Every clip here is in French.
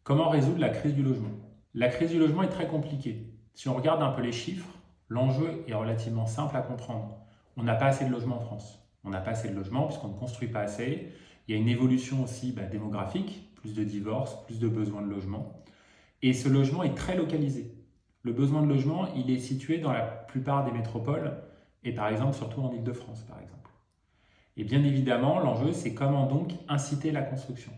Comment résoudre la crise du logement? La crise du logement est très compliquée. Si on regarde un peu les chiffres, l'enjeu est relativement simple à comprendre. On n'a pas assez de logements en France. On n'a pas assez de logements puisqu'on ne construit pas assez. Il y a une évolution aussi démographique, plus de divorces, plus de besoins de logement. Et ce logement est très localisé. Le besoin de logement, il est situé dans la plupart des métropoles et par exemple surtout en Île-de-France par exemple. Et bien évidemment, l'enjeu c'est comment donc inciter la construction.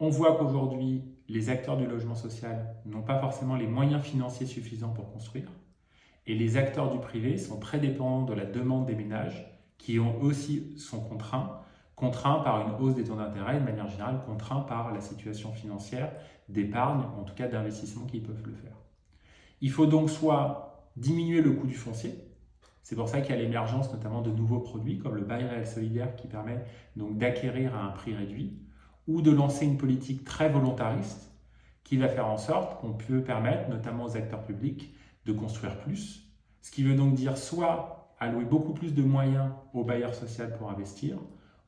On voit qu'aujourd'hui, les acteurs du logement social n'ont pas forcément les moyens financiers suffisants pour construire. Et les acteurs du privé sont très dépendants de la demande des ménages qui aussi sont contraints par une hausse des taux d'intérêt et de manière générale contraints par la situation financière d'épargne, en tout cas d'investissement qu'ils peuvent le faire. Il faut donc soit diminuer le coût du foncier, c'est pour ça qu'il y a l'émergence notamment de nouveaux produits comme le bail réel solidaire qui permet donc d'acquérir à un prix réduit, ou de lancer une politique très volontariste qui va faire en sorte qu'on peut permettre notamment aux acteurs publics de construire plus, ce qui veut donc dire soit allouer beaucoup plus de moyens aux bailleurs sociaux pour investir,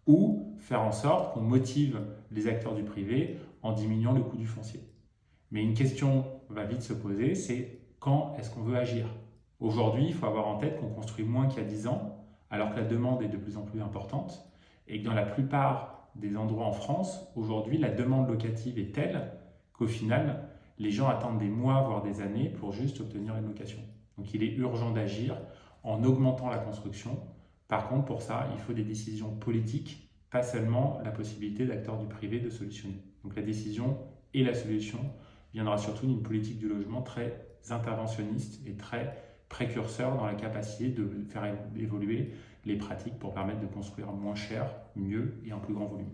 ou faire en sorte qu'on motive les acteurs du privé en diminuant le coût du foncier. Mais une question va vite se poser, c'est quand est-ce qu'on veut agir? Aujourd'hui, il faut avoir en tête qu'on construit moins qu'il y a 10 ans, alors que la demande est de plus en plus importante, et que dans la plupart des endroits en France, aujourd'hui, la demande locative est telle qu'au final, les gens attendent des mois, voire des années pour juste obtenir une location. Donc il est urgent d'agir en augmentant la construction. Par contre, pour ça, il faut des décisions politiques, pas seulement la possibilité d'acteurs du privé de solutionner. Donc la décision et la solution viendra surtout d'une politique du logement très interventionniste et très précurseur dans la capacité de faire évoluer les pratiques pour permettre de construire moins cher, mieux et en plus grand volume.